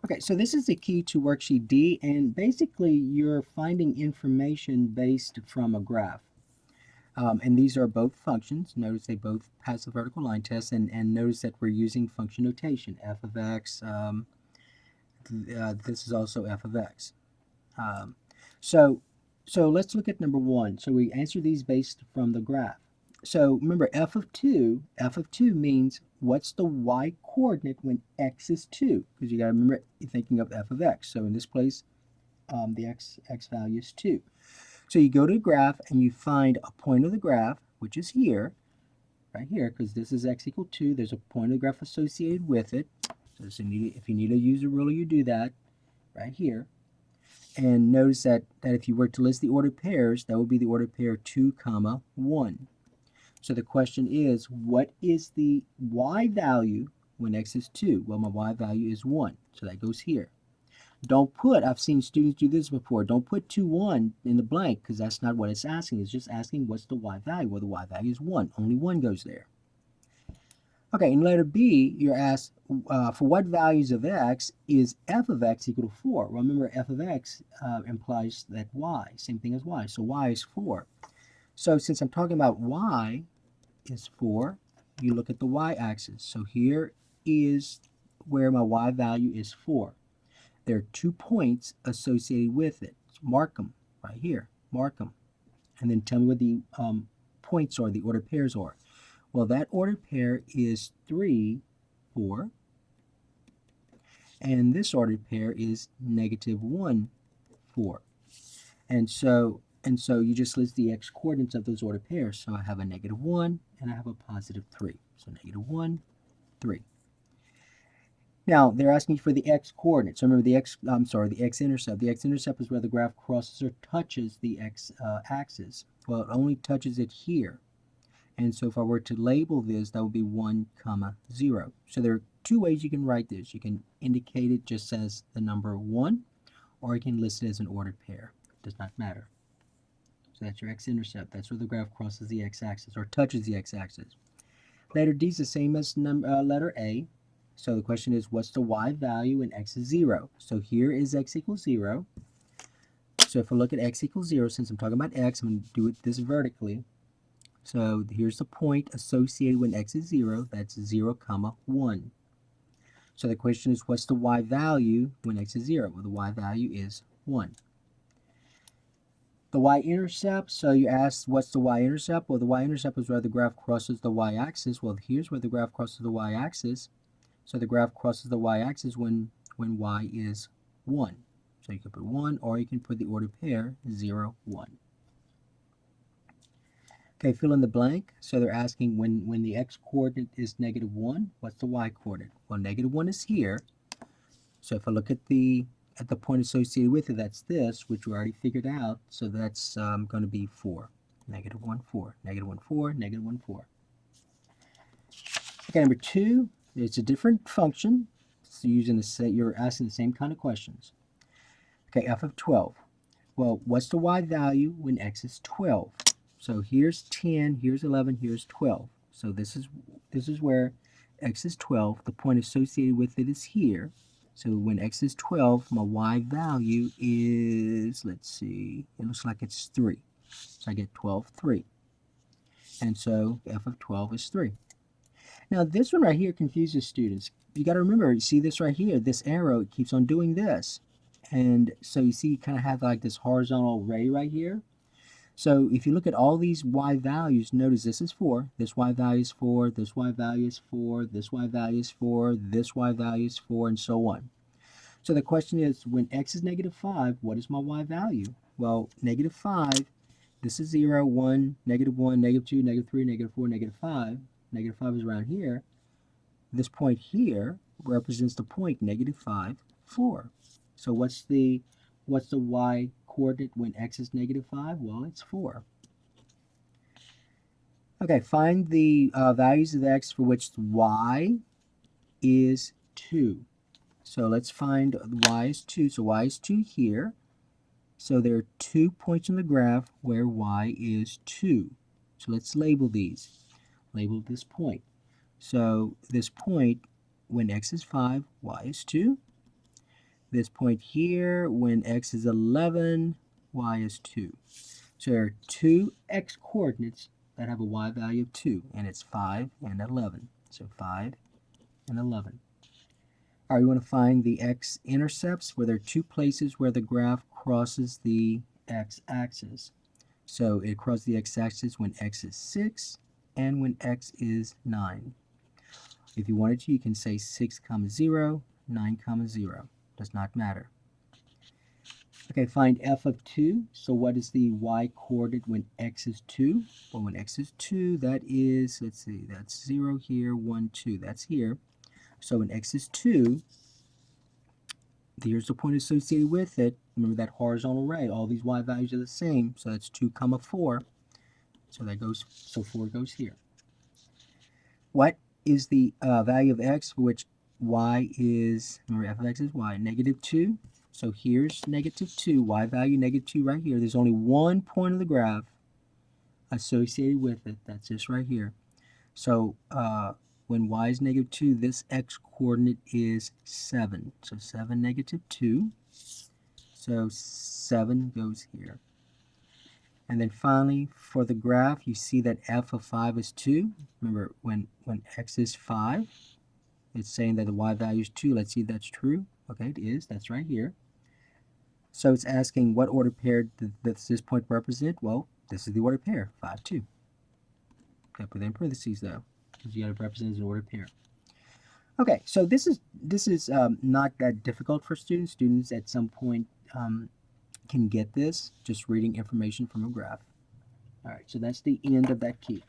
Okay, so this is the key to worksheet D, and basically you're finding information based from a graph. And these are both functions. Notice they both pass the vertical line test, and notice that we're using function notation. F of x, this is also f of x. Um, so, so let's look at number one. So we answer these based from the graph. So remember f of 2 means what's the y coordinate when x is 2? Because you got to remember you're thinking of f of x. So in this place, the x value is 2. So you go to the graph and you find a point of the graph, which is here, right here, because this is x equal 2. There's a point of the graph associated with it. So if you need to use a ruler, you do that right here. And notice that if you were to list the ordered pairs, that would be the ordered pair 2, comma 1. So the question is, what is the y value when x is 2? Well, my y value is 1, so that goes here. Don't put, I've seen students do this before, don't put 2, 1 in the blank, because that's not what it's asking. It's just asking what's the y value. Well, the y value is 1. Only 1 goes there. Okay, in letter B, you're asked for what values of x is f of x equal to 4? Well, remember, f of x implies that y, same thing as y. So y is 4. So since I'm talking about y is 4, you look at the y-axis. So here is where my y value is 4. There are 2 points associated with it. Mark them right here. Mark them. And then tell me what the points are, the ordered pairs are. Well, that ordered pair is 3, 4, and this ordered pair is -1, 4. And so you just list the x coordinates of those ordered pairs. So I have a -1 and I have a +3. So -1, 3. Now they're asking you for the x coordinates. So remember the x-intercept. The x-intercept is where the graph crosses or touches the x axis. Well, it only touches it here. And so if I were to label this, that would be 1, 0. So there are 2 ways you can write this. You can indicate it just as the number 1, or you can list it as an ordered pair. It does not matter. So that's your x-intercept. That's where the graph crosses the x-axis or touches the x-axis. Letter D is the same as letter A. So the question is, what's the y value when x is 0? So here is x equals 0. So if I look at x equals 0, since I'm talking about x, I'm going to do this vertically. So here's the point associated when x is 0. That's 0, 1. So the question is, what's the y value when x is 0? Well, the y value is 1. The y-intercept, so you asked, what's the y-intercept? Well, the y-intercept is where the graph crosses the y-axis. Well, here's where the graph crosses the y-axis. So the graph crosses the y-axis when y is 1. So you can put 1, or you can put the ordered pair 0, 1. Okay, fill in the blank. So they're asking when the x-coordinate is -1, what's the y-coordinate? Well, -1 is here. So if I look at the point associated with it, that's this, which we already figured out. So that's going to be 4. -1, 4. -1, 4. -1, 4. Okay, number 2, it's a different function. So you're asking the same kind of questions. Okay, f of 12. Well, what's the y value when x is 12? So here's 10, here's 11, here's 12. So this is where x is 12. The point associated with it is here. So when x is 12, my y value is, let's see, it looks like it's 3. So I get 12, 3. And so f of 12 is 3. Now this one right here confuses students. You got to remember, you see this right here, this arrow, it keeps on doing this. And so you see you kind of have like this horizontal ray right here. So if you look at all these y values, notice this is 4, this y value is 4, this y value is 4, this y value is 4, this y value is 4, and so on. So the question is, when x is -5, what is my y value? Well, -5, this is 0, 1, -1, -2, -3, -4, -5. -5 is around here. This point here represents the point -5, 4. So what's the y coordinate when x is -5? Well, it's 4. Okay, find the values of x for which y is 2. So let's find y is 2. So y is 2 here. So there are 2 points on the graph where y is 2. So let's label these. Label this point. So this point, when x is 5, y is 2. this point here, when x is 11, y is 2. So there are two x coordinates that have a y value of 2, and it's 5 and 11. So 5 and 11. All right, we want to find the x-intercepts, where there are two places where the graph crosses the x-axis. So it crosses the x-axis when x is 6 and when x is 9. If you wanted to, you can say 6, 0, 9, 0. Does not matter. Okay, find f of 2. So what is the y-coordinate when x is 2? Well, when x is 2, that is, let's see, that's 0 here, 1, 2. That's here. So when x is 2, here's the point associated with it. Remember that horizontal array. All these y values are the same. So that's 2, 4. So that goes, so 4 goes here. What is the value of x for which y is, remember f of x is y, negative 2. So here's negative 2, y value negative 2 right here. There's only one point of the graph associated with it. That's this right here. So when y is negative 2, this x-coordinate is 7. So 7, negative 2. So 7 goes here. And then finally, for the graph, you see that f of 5 is 2. Remember, when x is 5, it's saying that the y value is 2. Let's see if that's true. Okay, it is. That's right here. So it's asking what order pair does this point represent? Well, this is the order pair, 5, 2. Okay, put that in parentheses, though, because you got to represent an order pair. Okay, so this is not that difficult for students. Students at some point can get this just reading information from a graph. All right, so that's the end of that key.